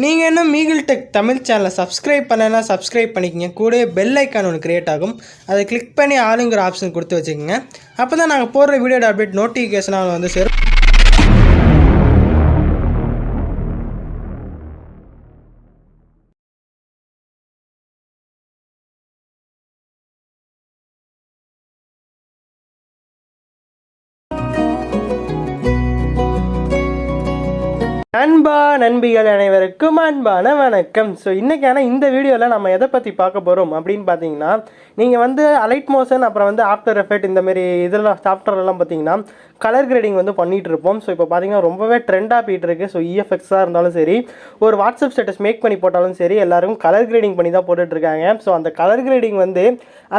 நீங்கள் இன்னும் மீகிள் டெக் தமிழ் சேனலை சப்ஸ்கிரைப் பண்ணலைன்னா சப்ஸ்கிரைப் பண்ணிக்கங்க. கூட பெல் ஐக்கான் ஒன்று க்ரியேட் ஆகும். அதை கிளிக் பண்ணி ஆளுங்கிற ஆப்ஷன் கொடுத்து வச்சுக்கோங்க. அப்போ தான் நாங்கள் போடுற வீடியோட அப்டேட் நோட்டிஃபிகேஷனாக வந்து சேரும். நண்பிகள் அனைவருக்கும் அன்பான வணக்கம். ஸோ இன்றைக்கான இந்த வீடியோவில் நம்ம எதை பற்றி பார்க்க போகிறோம் அப்படின்னு பார்த்தீங்கன்னா, நீங்கள் வந்து அலைட் மோஷன் அப்புறம் வந்து ஆஃப்டர் எஃபெக்ட் இந்தமாரி இதெல்லாம் சாஃப்ட்வேர்லாம் பார்த்தீங்கன்னா கலர் கிரேடிங் வந்து பண்ணிகிட்டு இருப்போம். ஸோ இப்போ பார்த்தீங்கன்னா ரொம்பவே ட்ரெண்டாக போயிட்டு இருக்குது. ஸோ இஎஃப்எக்ஸாக இருந்தாலும் சரி, ஒரு வாட்ஸ்அப் ஸ்டேட்டஸ் மேக் பண்ணி போட்டாலும் சரி, எல்லாரும் கலர் கிரேடிங் பண்ணி தான் போட்டுட்ருக்காங்க. ஸோ அந்த கலர் கிரேடிங் வந்து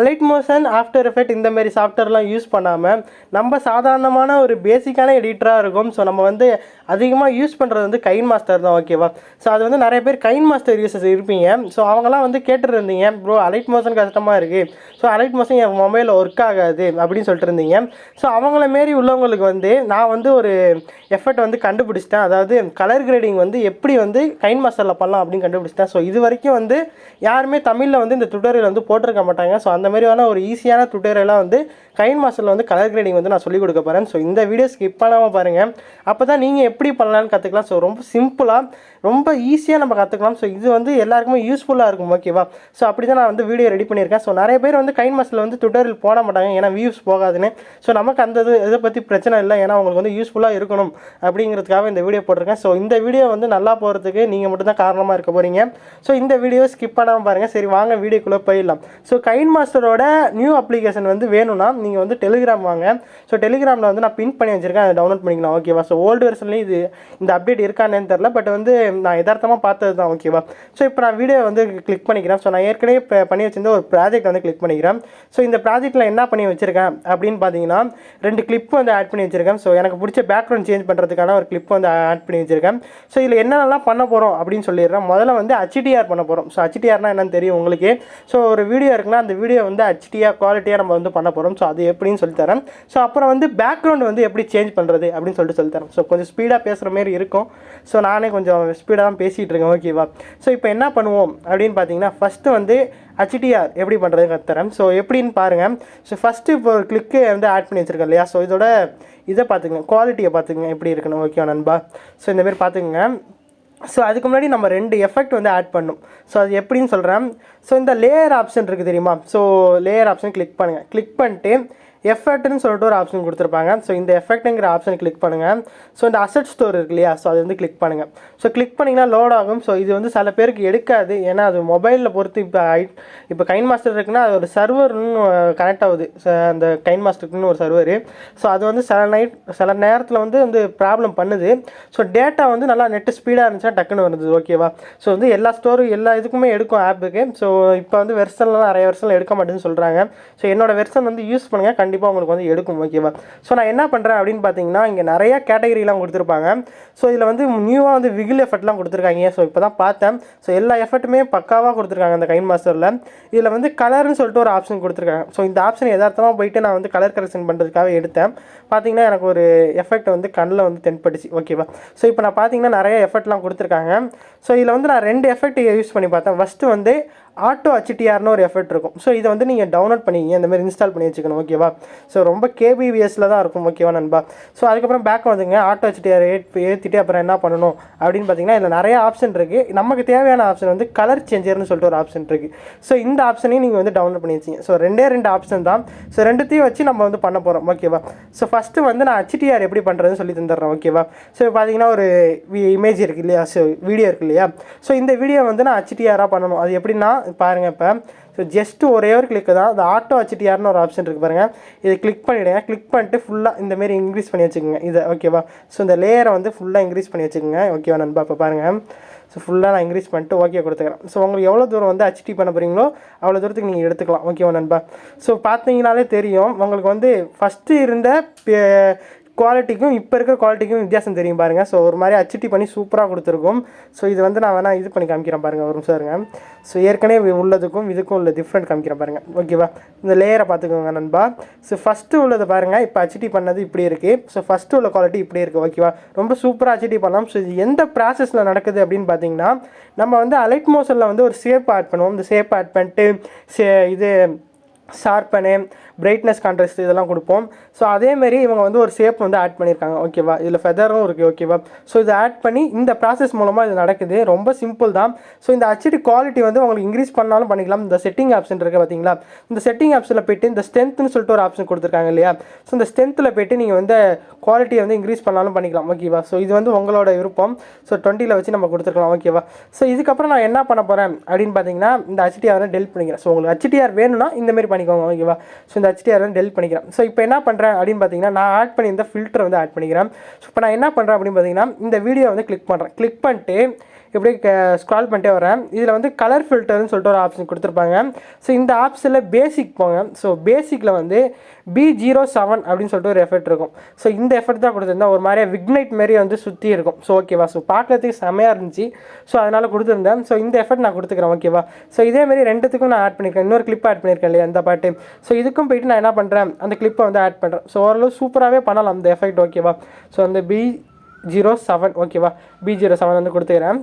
அலைட் மோஷன் ஆஃப்டர் எஃபெக்ட் இந்தமாரி சாஃப்ட்வேர்லாம் யூஸ் பண்ணாமல் நம்ம சாதாரணமான ஒரு பேசிக்கான எடிட்டராக இருக்கும். ஸோ நம்ம வந்து அதிகமாக யூஸ் பண்ணுறது வந்து கைன்மாஸ்டர் தான், ஓகேவா? ஸோ அது வந்து நிறைய பேர் கைன்மாஸ்டர் யூஸர்ஸ் இருப்பீங்க. ஸோ அவங்களாம் வந்து கேட்டுருந்தீங்க, ப்ரோ அலைட் மோஷன் கஷ்டமாக இருக்குது, ஸோ அலைட் மோஷன் என் மொபைலில் ஒர்க் ஆகாது அப்படின்னு சொல்லிட்டு இருந்தீங்க. ஸோ அவங்கள மாரி உள்ளவங்களுக்கு வந்து நான் வந்து ஒரு எஃபெக்ட் வந்து கண்டுபிடிச்சிட்டேன். அதாவது கலர் கிரேடிங் வந்து எப்படி வந்து கைன்மாஸ்டரில் பண்ணலாம் அப்படின்னு கண்டுபிடிச்சிட்டேன். ஸோ இது வரைக்கும் வந்து யாருமே தமிழில் வந்து இந்த டுட்டோரியல் வந்து போட்டிருக்க மாட்டாங்க. ஸோ அந்த மாதிரியான ஒரு ஈஸியான டுட்டோரியலாக வந்து கைன்மாஸ்டரில் வந்து கலர் கிரேடிங் வந்து நான் சொல்லிக் கொடுக்க போகிறேன். ஸோ இந்த வீடியோ ஸ்கிப் பண்ணாமல் பாருங்கள். அப்போ தான் நீங்கள் எப்படி பண்ணலான்னு கற்றுக்கலாம். ஸோ ரொம்ப சிம்பிளாக ரொம்ப ஈஸியாக நம்ம கற்றுக்கலாம். ஸோ இது வந்து எல்லாருக்குமே யூஸ்ஃபுல்லாக இருக்கும், ஓகேவா? ஸோ அப்படி தான் நான் வந்து வீடியோ ரெடி பண்ணியிருக்கேன். ஸோ நிறைய பேர் வந்து கைன்மாஸ்டரில் வந்து டுட்டோரியல் போட மாட்டாங்க, ஏன்னா வியூஸ் போகாதுன்னு. ஸோ நமக்கு அந்த இதை பற்றி பிரச்சனை இல்லை, ஏன்னா உங்களுக்கு வந்து யூஸ்ஃபுல்லாக இருக்கணும் அப்படிங்கிறதுக்காக இந்த வீடியோ போட்டிருக்கேன். ஸோ இந்த வீடியோ வந்து நல்லா போகிறதுக்கு நீங்கள் மட்டும் தான் காரணமாக இருக்க போகிறீங்க. ஸோ இந்த வீடியோ ஸ்கிப் பண்ணாமல் பாருங்கள். சரி, வாங்க வீடியோக்குள்ளே போயிடலாம். ஸோ கைன்மாஸ்டரோட நியூ அப்ளிகேஷன் வந்து வேணும்னா நீங்கள் வந்து டெலிகிராம் வாங்க. ஸோ டெலிகிராமில் வந்து நான் பின் பண்ணி வச்சுருக்கேன், அதை டவுன்லோட் பண்ணிக்கலாம், ஓகேவா? ஸோ ஓல்டு வெர்ஷன்லேயும் இது இந்த அப்டேட் இருக்கானேன்னு தெரில, பட் வந்து நான் யதார்த்தமாக பார்த்தது தான், ஓகேவா? ஸோ இப்போ நான் வீடியோ வந்து கிளிக் பண்ணிக்கிறேன். ஸோ நான் ஏற்கனவே பண்ணி வச்சிருந்த ஒரு ப்ராஜெக்ட் வந்து கிளிக் பண்ணிக்கிறேன். ஸோ இந்த ப்ராஜெக்ட்டில் என்ன பண்ணி வச்சுருக்கேன் அப்படின்னு பார்த்தீங்கன்னா, 2 கிளிப் வந்து ஆட் பண்ணி வச்சுருக்கேன். ஸோ எனக்கு பிடிச்ச பேக்ரவுண்ட் சேஞ்ச் பண்ணுறதுக்கான ஒரு கிளிப் வந்து ஆட் பண்ணி வச்சுருக்கேன். ஸோ இதில் என்னென்னலாம் பண்ண போகிறோம் அப்படின்னு சொல்லிடுறேன். முதல்ல வந்து HDR பண்ண போகிறோம். ஸோ HDRனால் என்னன்னு தெரியும் உங்களுக்கு. ஸோ ஒரு வீடியோ இருக்குன்னா அந்த வீடியோ வந்து HDR குவாலிட்டியாக நம்ம வந்து பண்ண போகிறோம். ஸோ அது எப்படின்னு சொல்லித்தரேன். ஸோ அப்புறம் வந்து பேக்ரவுண்ட் வந்து எப்படி சேஞ்ச் பண்ணுறது அப்படின்னு சொல்லிட்டு சொல்லித்தரேன். ஸோ கொஞ்சம் ஸ்பீடாக பேசுகிற மாதிரி இருக்கும். ஸோ நானே கொஞ்சம் ஸ்பீடாக தான் பேசிகிட்டு இருக்கேன், ஓகேவா? ஸோ இப்போ என்ன பண்ணுவோம் அப்படின்னு பார்த்தீங்கன்னா, ஃபஸ்ட்டு வந்து HDR எப்படி பண்ணுறது கற்றுறேன். ஸோ எப்படின்னு பாருங்கள். ஸோ ஃபஸ்ட்டு இப்போ ஒரு கிளிக்கு வந்து ஆட் பண்ணி வச்சுருக்கேன் இல்லையா? ஸோ இதோட இதை பார்த்துக்குங்க, குவாலிட்டியை பார்த்துக்குங்க எப்படி இருக்கணும், ஓகேவா நண்பா? ஸோ இந்தமாரி பார்த்துக்குங்க. ஸோ அதுக்கு முன்னாடி நம்ம 2 எஃபெக்ட் வந்து ஆட் பண்ணணும். ஸோ அது எப்படின்னு சொல்கிறேன். ஸோ இந்த லேயர் ஆப்ஷன் இருக்குது தெரியுமா? ஸோ லேயர் ஆப்ஷன் கிளிக் பண்ணுங்கள். கிளிக் பண்ணிட்டு எஃபெக்ட்னு சொல்லிட்டு ஒரு ஆப்ஷன் கொடுத்துருப்பாங்க. ஸோ இந்த எஃபெக்ட்டுங்கிற ஆப்ஷன் கிளிக் பண்ணுங்கள். ஸோ இந்த அசட் ஸ்டோர் இருக்கு இல்லையா? ஸோ அது வந்து கிளிக் பண்ணுங்கள். ஸோ கிளிக் பண்ணிங்கன்னா லோட் ஆகும். ஸோ இது வந்து சில பேருக்கு எடுக்காது, ஏன்னா அது மொபைலில் பொறுத்து. இப்போ கைன்மாஸ்டர் இருக்குன்னா அது ஒரு சர்வர்னு கனெக்ட் ஆகுது. அந்த கைன்மாஸ்டருக்குன்னு ஒரு சர்வரு. ஸோ அது வந்து சில நேரத்தில் வந்து ப்ராப்ளம் பண்ணுது. ஸோ டேட்டா வந்து நல்லா நெட்டு ஸ்பீடாக இருந்துச்சுன்னா டக்குன்னு வருது, ஓகேவா? ஸோ வந்து எல்லா ஸ்டோரும் எல்லா இதுக்குமே எடுக்கும் ஆப்புக்கு. ஸோ இப்போ வந்து வெர்ஷன்லாம் நிறைய வெர்ஷனில் எடுக்க மாட்டேன்னு சொல்கிறாங்க. ஸோ என்னோடய வெர்ஷன் வந்து யூஸ் பண்ணுங்கள், கண்டிப்பாக உங்களுக்கு வந்து எடுக்கும், ஓகேவா? ஸோ நான் என்ன பண்ணுறேன் அப்படின்னு பார்த்தீங்கன்னா, இங்கே நிறையா கேட்டகரிலாம் கொடுத்துருப்பாங்க. ஸோ இதில் வந்து நியூவாக வந்து விகில் எஃபெக்ட்லாம் கொடுத்துருக்காங்க. ஸோ இப்போ தான் பார்த்தேன். ஸோ எல்லா எஃபெக்ட்டுமே பக்காவாக கொடுத்துருக்காங்க அந்த கைன்மாஸ்டரில். இதில் வந்து கலர்னு சொல்லிட்டு ஒரு ஆப்ஷன் கொடுத்துருக்காங்க. ஸோ இந்த ஆப்ஷன் யதார்த்தமாக போயிட்டு நான் வந்து கலர் கரெக்ஷன் பண்ணுறதுக்காக எடுத்தேன். பார்த்தீங்கன்னா எனக்கு ஒரு எஃபெக்ட் வந்து கண்ணில் வந்து தென்பட்டுச்சு, ஓகேவா? ஸோ இப்போ நான் பார்த்தீங்கன்னா நிறைய எஃபெக்ட்லாம் கொடுத்துருக்காங்க. ஸோ இதில் வந்து நான் 2 எஃபெக்ட் யூஸ் பண்ணி பார்த்தேன். ஃபஸ்ட்டு வந்து ஆட்டோ HDRனு ஒரு எஃபெக்ட் இருக்கும். ஸோ இதை வந்து நீங்கள் டவுன்லோட் பண்ணிக்கிங்க, இந்த மாதிரி இன்ஸ்டால் பண்ணி வச்சுக்கணும், ஓகேவா? ஸோ ரொம்ப KBPSல தான் இருக்கும், ஓகேவா நண்பா? ஸோ அதுக்கப்புறம் பேக் வந்துங்க, ஆட்டோ HDR ஏற்றிட்டு அப்புறம் என்ன பண்ணணும் அப்படின்னு பார்த்தீங்கன்னா, இதில் நிறைய ஆப்ஷன் இருக்குது. நமக்கு தேவையான ஆப்ஷன் வந்து கலர் சேஞ்சர்னு சொல்லிட்டு ஒரு ஆப்ஷன் இருக்குது. ஸோ இந்த ஆப்ஷனையும் நீங்கள் வந்து டவுன்லோட் பண்ணி வச்சிங்க. ஸோ 2 ஆப்ஷன் தான். ஸோ 2த்தையும் வச்சு நம்ம வந்து பண்ண போகிறோம், ஓகேவா? ஸோ ஃபஸ்ட்டு வந்து நான் HDR எப்படி பண்ணுறதுன்னு சொல்லி தந்துடுறேன், ஓகேவா? ஸோ பார்த்தீங்கன்னா ஒரு இமேஜ் இருக்குது இல்லையா? ஸோ வீடியோ இருக்குது இல்லையா? ஸோ இந்த வீடியோ வந்து நான் HDR பண்ணணும். அது எப்படின்னா பாருங்கள். இப்போ ஸோ ஜஸ்ட்டு ஒரே ஒரு கிளிக்கு தான். அது ஆட்டோ HDRனு ஒரு ஆப்ஷன் இருக்குது பாருங்கள். இதை கிளிக் பண்ணிவிடுங்க. கிளிக் பண்ணிட்டு ஃபுல்லாக இந்தமாரி இன்க்ரீஸ் பண்ணி வச்சுக்கோங்க இதை, ஓகேவா? ஸோ இந்த லேயரை வந்து ஃபுல்லாக இன்க்ரீஸ் பண்ணி வச்சுக்கோங்க, ஓகேவா நண்பா? இப்போ பாருங்கள். ஸோ ஃபுல்லாக நான் இன்க்ரீஸ் பண்ணிட்டு ஓகே கொடுத்துக்கிறேன். ஸோ உங்களுக்கு எவ்வளோ தூரம் வந்து HD பண்ண போகிறீங்களோ அவ்வளோ தூரத்துக்கு நீங்கள் எடுத்துக்கலாம், ஓகேவா நண்பா? ஸோ பார்த்தீங்கனாலே தெரியும் உங்களுக்கு வந்து ஃபஸ்ட்டு இருந்த குவாலிட்டிக்கும் இப்போ இருக்கிற குவாலிட்டிக்கும் வித்தியாசம் தெரியும் பாருங்கள். ஸோ ஒரு மாதிரி அச்சிட்டி பண்ணி சூப்பராக கொடுத்துருக்கும். ஸோ இது வந்து நான் வேணால் இது பண்ணி காமிக்கிறேன் பாருங்கள், ஒரு நிமிஷம் இருங்க. ஸோ ஏற்கனவே உள்ளதுக்கும் இதுக்கும் உள்ள டிஃப்ரெண்ட் காமிக்கிறேன் பாருங்கள். ஓகேவா, இந்த லேயரை பார்த்துக்கோங்க நண்பா. ஸோ ஃபஸ்ட்டு உள்ளது பாருங்கள், இப்போ அச்சிட்டி பண்ணது இப்படி இருக்குது. ஸோ ஃபஸ்ட்டு உள்ள குவாலிட்டி இப்படி இருக்குது. ஓகேவா, ரொம்ப சூப்பராக அச்சிட்டி பண்ணலாம். ஸோ இது எந்த ப்ராசஸில் நடக்குது அப்படின்னு பார்த்தீங்கன்னா, நம்ம வந்து அலைட் மோஷனில் வந்து ஒரு ஷேப் ஆட் பண்ணுவோம். இந்த ஷேப் ஆட் பண்ணிட்டு இது ஷார்ப்பனு, பிரைட்னஸ், கான்ட்ராஸ்ட் இதெல்லாம் கொடுப்போம். ஸோ அதேமாரி இவங்க வந்து ஒரு ஷேப் வந்து ஆட் பண்ணியிருக்காங்க. ஓகேவா, இதில் ஃபெதரும் இருக்குது. ஓகேவா, ஸோ இதை ஆட் பண்ணி இந்த ப்ராசஸ் மூலமாக இது நடக்குது. ரொம்ப சிம்பிள் தான். ஸோ இந்த ஹெச்டி குவாலிட்டி வந்து உங்களுக்கு இன்க்ரீஸ் பண்ணாலும் பண்ணிக்கலாம். இந்த செட்டிங் ஆப்ஷன் இருக்குது பார்த்தீங்களா, இந்த செட்டிங் ஆப்ஷனில் போய்ட்டு இந்த ஸ்ட்ரென்த்னு சொல்லிட்டு ஒரு ஆப்ஷன் கொடுத்துருக்காங்க இல்லையா. ஸோ இந்த ஸ்ட்ரென்த்தில் போய்ட்டு நீங்கள் வந்து குவாலிட்டியை வந்து இன்க்ரீஸ் பண்ணாலும் பண்ணிக்கலாம். ஓகேவா, ஸோ இது வந்து உங்களோட விருப்பம். ஸோ 20 வச்சு நம்ம கொடுத்துருக்கலாம். ஓகேவா, ஸோ இதுக்கப்புறம் நான் என்ன பண்ண போகிறேன் அப்படின்னு பார்த்தீங்கன்னா, இந்த ஹெச்டிஆர் டெலிட் பண்ணிக்கிறேன். ஸோ உங்களுக்கு ஹெச்டிஆர் வேணும்னா இந்தமாரி பண்ணிக்கோங்க. ஓகேவா, ஸோ இந்த ஹெச்டிஆர் டெலிட் பண்ணிக்கிறேன். ஸோ இப்போ என்ன பண்ணுறேன் அப்படின்னு பார்த்தீங்கன்னா, நான் ஆட் பண்ணி இந்த ஃபில்டர் வந்து ஆட் பண்ணிக்கிறேன். ஸோ இப்போ நான் என்ன பண்ணுறேன் அப்படின்னு பார்த்தீங்கன்னா, இந்த வீடியோ வந்து கிளிக் பண்ணுறேன். கிளிக் பண்ணிட்டு இப்படி ஸ்க்ரால் பண்ணிட்டே வரேன். இதில் வந்து கலர் ஃபில்டர்னு சொல்லிட்டு ஒரு ஆப்ஷன் கொடுத்துருப்பாங்க. ஸோ இந்த ஆப்ஷனில் பேசிக் போங்க. ஸோ பேசிக்கில் வந்து B07 அப்படின்னு சொல்லிட்டு ஒரு எஃபெக்ட் இருக்கும். ஸோ இந்த எஃபெக்ட் தான் கொடுத்துருந்தேன். ஒரு மாதிரியா விக்னைட் மாரி வந்து சுற்றி இருக்கும். ஸோ ஓகேவா, ஸோ பார்க்கறதுக்கு செமையாக இருந்துச்சு. ஸோ அதனால் கொடுத்துருந்தேன். ஸோ இந்த எஃபெக்ட் நான் கொடுத்துக்கிறேன். ஓகேவா, ஸோ இதேமாரி ரெண்டுத்துக்கும் நான் ஆட் பண்ணியிருக்கேன். இன்னொரு கிளிப் ஆட் பண்ணியிருக்கேன் இல்லையா, அந்த பாட்டு. ஸோ இதுக்கும் போயிட்டு நான் என்ன பண்ணுறேன், அந்த கிளிப்பை வந்து ஆட் பண்ணுறேன். ஸோ ஓரளவு சூப்பராகவே பண்ணலாம் அந்த எஃபெக்ட். ஓகேவா, ஸோ அந்த B07 ஓகேவா, B07 வந்து கொடுத்துக்கிறேன்.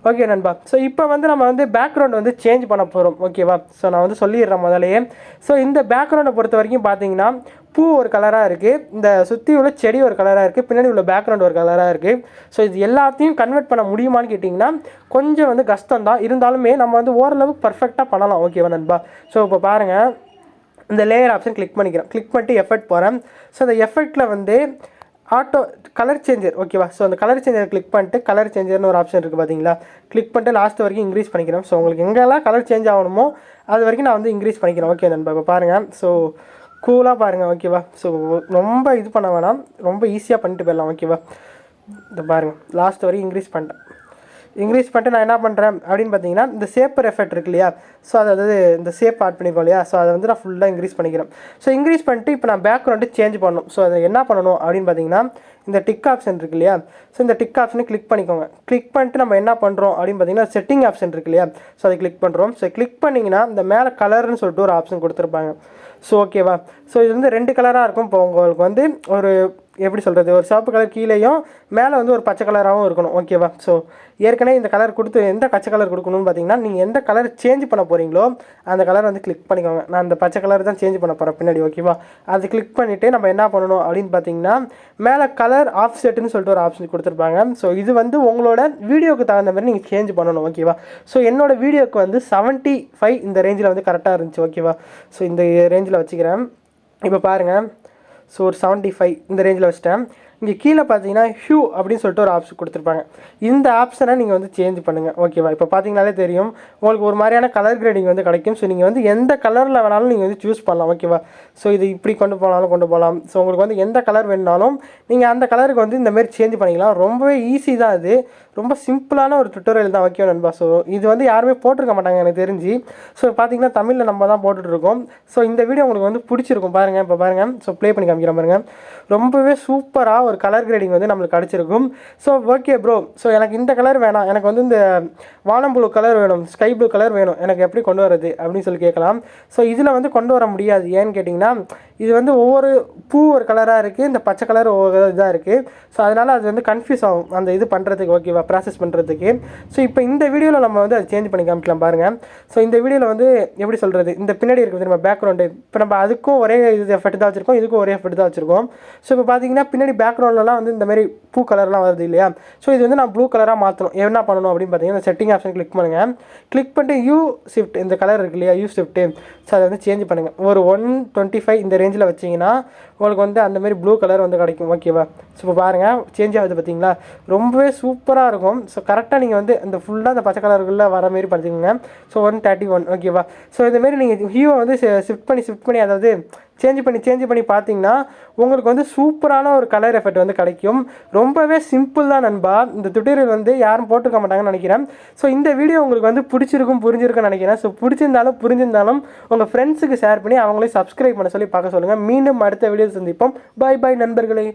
ஓகே நண்பா, ஸோ இப்போ வந்து நம்ம வந்து பேக்ரவுண்ட் வந்து சேஞ்ச் பண்ண போகிறோம். ஓகேவா, ஸோ நான் வந்து சொல்லிடுறேன் முதலையே. ஸோ இந்த பேக்ரவுண்டை பொறுத்த வரைக்கும் பார்த்தீங்கன்னா, பூ ஒரு கலராக இருக்குது, இந்த சுற்றி உள்ள செடி ஒரு கலராக இருக்குது, பின்னாடி உள்ள பேக்ரவுண்ட் ஒரு கலராக இருக்குது. ஸோ இது எல்லாத்தையும் கன்வெர்ட் பண்ண முடியுமான்னு கேட்டிங்கன்னா கொஞ்சம் வந்து கஷ்டம் தான். இருந்தாலுமே நம்ம வந்து ஓரளவுக்கு பர்ஃபெக்டாக பண்ணலாம். ஓகேவா நண்பா, ஸோ இப்போ பாருங்கள், இந்த லேயர் ஆப்ஷன் கிளிக் பண்ணிக்கிறேன். கிளிக் பண்ணிட்டு எஃபெக்ட் போகிறேன். ஸோ அந்த எஃபெக்டில் வந்து ஆட்டோ கலர் சேஞ்சர். ஓகேவா, ஸோ அந்த கலர் சேஞ்சர் கிளிக் பண்ணிட்டு கலர் சேஞ்சர்னு ஒரு ஆப்ஷன் இருக்குது பார்த்தீங்களா, கிளிக் பண்ணிட்டு லாஸ்ட் வரைக்கும் இன்க்ரீஸ் பண்ணிக்கிறேன். ஸோ உங்களுக்கு எங்கெல்லாம் கலர் சேஞ்ச் ஆகணுமோ அது வரைக்கும் நான் வந்து இன்க்ரீஸ் பண்ணிக்கிறேன். ஓகே நண்பா, இப்போ பாருங்கள், ஸோ கூலாக பாருங்கள். ஓகேவா, ஸோ ரொம்ப இது பண்ண வேணாம், ரொம்ப ஈஸியாக பண்ணிட்டு போயிடலாம். ஓகேவா, இந்த பாருங்கள், லாஸ்ட் வரைக்கும் இன்க்ரீஸ் பண்ணிட்டேன். இன்க்ரீஸ் பண்ணிட்டு நான் என்ன பண்ணுறேன் அப்படின்னு பார்த்தீங்கன்னா, இந்த ஷேப்பர் எஃபெக்ட் இருக்கு இல்லையா, ஸோ அதாவது இந்த ஷேப் ஆட் பண்ணியிருக்கோம் இல்லையா, ஸோ அதை வந்து நான் ஃபுல்லாக இன்க்ரீஸ் பண்ணிக்கிறேன். ஸோ இன்க்ரீஸ் பண்ணிட்டு இப்போ நான் பேக்ரவுண்டு சேஞ்ச் பண்ணணும். ஸோ அதை என்ன பண்ணணும் அப்படின்னு பார்த்தீங்கன்னா, இந்த டிக் ஆப்ஷன் இருக்கு இல்லையா, ஸோ இந்த டிக் ஆப்ஷனை கிளிக் பண்ணிக்கோங்க. கிளிக் பண்ணிட்டு நம்ம என்ன பண்ணுறோம் அப்படின்னு பார்த்தீங்கன்னா, செட்டிங் ஆப்ஷன் இருக்கு இல்லையா, ஸோ அதை கிளிக் பண்ணுறோம். ஸோ கிளிக் பண்ணிங்கன்னா இந்த மேலே கலர்னு சொல்லிட்டு ஒரு ஆப்ஷன் கொடுத்துருப்பாங்க. ஸோ ஓகேவா, ஸோ இது வந்து 2 கலராக இருக்கும். இப்போ உங்களுக்கு வந்து ஒரு எப்படி சொல்கிறது, ஒரு சிவப்பு கலர் கீழேயும் மேலே வந்து ஒரு பச்சை கலராகவும் இருக்கணும். ஓகேவா, ஸோ ஏற்கனவே இந்த கலர் கொடுத்து எந்த பச்சை கலர் கொடுக்கணும்னு பார்த்தீங்கன்னா, நீங்கள் எந்த கலர் சேஞ்ச் பண்ண போகிறீங்களோ அந்த கலர் வந்து கிளிக் பண்ணிக்கோங்க. நான் அந்த பச்சை கலர் தான் சேஞ்ச் பண்ண போகிறேன் பின்னாடி. ஓகேவா, அது கிளிக் பண்ணிவிட்டு நம்ம என்ன பண்ணணும் அப்படின்னு பார்த்தீங்கன்னா, மேலே கலர் ஆஃப் செட்டுன்னு சொல்லிட்டு ஒரு ஆப்ஷன் கொடுத்துருப்பாங்க. ஸோ இது வந்து உங்களோட வீடியோக்கு தகுந்த மாதிரி நீங்கள் சேஞ்ச் பண்ணணும். ஓகேவா, ஸோ என்னோட வீடியோக்கு வந்து 75 இந்த ரேஞ்சில் வந்து கரெக்டாக இருந்துச்சு. ஓகேவா, ஸோ இந்த ரேஞ்சில் வச்சுக்கிறேன். இப்போ பாருங்கள், ஸோ ஒரு 75 இந்த ரேஞ்சில் வச்சுட்டேன். இங்கே கீழே பார்த்தீங்கன்னா ஹியூ அப்படின்னு சொல்லிட்டு ஒரு ஆப்ஷன் கொடுத்துருப்பாங்க. இந்த ஆப்ஷனை நீங்கள் வந்து சேஞ்ச் பண்ணுங்கள். ஓகேவா, இப்போ பார்த்தீங்கனாலே தெரியும் உங்களுக்கு ஒரு மாதிரியான கலர் கிரேடிங் வந்து கிடைக்கும். ஸோ நீங்கள் வந்து எந்த கலரில் வேணாலும் நீங்கள் வந்து சூஸ் பண்ணலாம். ஓகேவா, ஸோ இது இப்படி கொண்டு போகலாம். ஸோ உங்களுக்கு வந்து எந்த கலர் வேணுனாலும் நீங்கள் அந்த கலருக்கு வந்து இந்தமாரி சேஞ்ச் பண்ணிக்கலாம். ரொம்பவே ஈஸி தான், இது ரொம்ப சிம்பிளான ஒரு டுட்டோரியல் தான். ஓகே நண்பா, ஸோ இது வந்து யாருமே போட்டிருக்க மாட்டாங்க எனக்கு தெரிஞ்சு. ஸோ பார்த்தீங்கன்னா தமிழில் நம்ம தான் போட்டுட்ருக்கோம். ஸோ இந்த வீடியோ உங்களுக்கு வந்து பிடிச்சிருக்கும் பாருங்கள். இப்போ பாருங்கள், ஸோ ப்ளே பண்ணி காமிக்கிறேன் பாருங்கள். ரொம்பவே சூப்பராக ஒரு கலர் கிரேடிங் வந்து நம்மளுக்கு கிடச்சிருக்கும். ஸோ ஓகே ப்ரோ, ஸோ எனக்கு இந்த கலர் வேணாம், எனக்கு வந்து இந்த வானம் ப்ளூ கலர் வேணும், ஸ்கை ப்ளூ கலர் வேணும், எனக்கு எப்படி கொண்டு வரது அப்படின்னு சொல்லி கேட்கலாம். ஸோ இதில் வந்து கொண்டு வர முடியாது. ஏன்னு கேட்டிங்கன்னா, இது வந்து ஒவ்வொரு பூ ஒரு கலராக இருக்குது, இந்த பச்சை கலர் ஒவ்வொரு இதாக இருக்குது. ஸோ அதனால் அது வந்து கன்ஃபியூஸ் ஆகும் அந்த இது பண்ணுறதுக்கு. ஓகேவா, ப்ராசஸ் பண்ணுறதுக்கு. ஸோ இப்போ இந்த வீடியோவில் நம்ம வந்து அது சேஞ்ச் பண்ணி காமிக்கலாம் பாருங்கள். ஸோ இந்த வீடியோவில் வந்து எப்படி சொல்கிறது, இந்த பின்னாடி இருக்குது நம்ம பேக்ரவுண்டு, இப்போ நம்ம அதுக்கும் ஒரே இது எஃபெக்ட் தான் வச்சுருக்கோம், இதுக்கும் ஒரே எஃபெக்ட் தான் வச்சுருக்கோம். ஸோ இப்போ பார்த்தீங்கன்னா பின்னாடி பேக்ரவுண்ட்லாம் வந்து இந்த மாதிரி பூ கலர்லாம் வருது இல்லையா. ஸோ இது வந்து நான் ப்ளூ கலராக மாற்றணும். என்ன பண்ணணும் அப்படின்னு பார்த்தீங்கன்னா, செட்டிங் ஆப்ஷன் கிளிக் பண்ணுங்கள். கிளிக் பண்ணிட்டு யூ ஷிஃப்ட், இந்த கலர் இருக்கு இல்லையா, யூ ஷிஃப்ட்டு. ஸோ அதை வந்து சேஞ்ச் பண்ணுங்கள். ஒரு 125 இந்த ரேஞ்சில் வச்சிங்கன்னா உங்களுக்கு வந்து அந்தமாரி ப்ளூ கலர் வந்து கிடைக்கும். ஓகேவா, ஸோ இப்போ பாருங்கள் சேஞ்ச் ஆகுது பார்த்தீங்களா, ரொம்பவே சூப்பராக இருக்கும். ஸோ கரெக்டாக நீங்கள் வந்து இந்த ஃபுல்லாக அந்த பச்சை கலருக்குள்ளே வர மாரி பார்த்துக்கோங்க. ஸோ 131 ஓகேவா. ஸோ இதுமாரி நீங்கள் ஹியூவை வந்து ஷிஃப்ட் பண்ணி அதாவது சேஞ்ச் பண்ணி பார்த்தீங்கன்னா உங்களுக்கு வந்து சூப்பரான ஒரு கலர் எஃபெக்ட் வந்து கிடைக்கும். ரொம்பவே சிம்பிள் தான் நண்பா. இந்த டுட்டோரியல் வந்து யாரும் போட்டிருக்க மாட்டாங்கன்னு நினைக்கிறேன். ஸோ இந்த வீடியோ உங்களுக்கு வந்து புரிஞ்சிருக்கும்னு நினைக்கிறேன். ஸோ புரிஞ்சிருந்தாலும் உங்கள் ஃப்ரெண்ட்ஸுக்கு ஷேர் பண்ணி அவங்களே சப்ஸ்கிரைப் பண்ண சொல்லி பார்க்க சொல்லுங்கள். மீண்டும் அடுத்த வீடியோ சந்திப்போம். பாய் நண்பர்களே.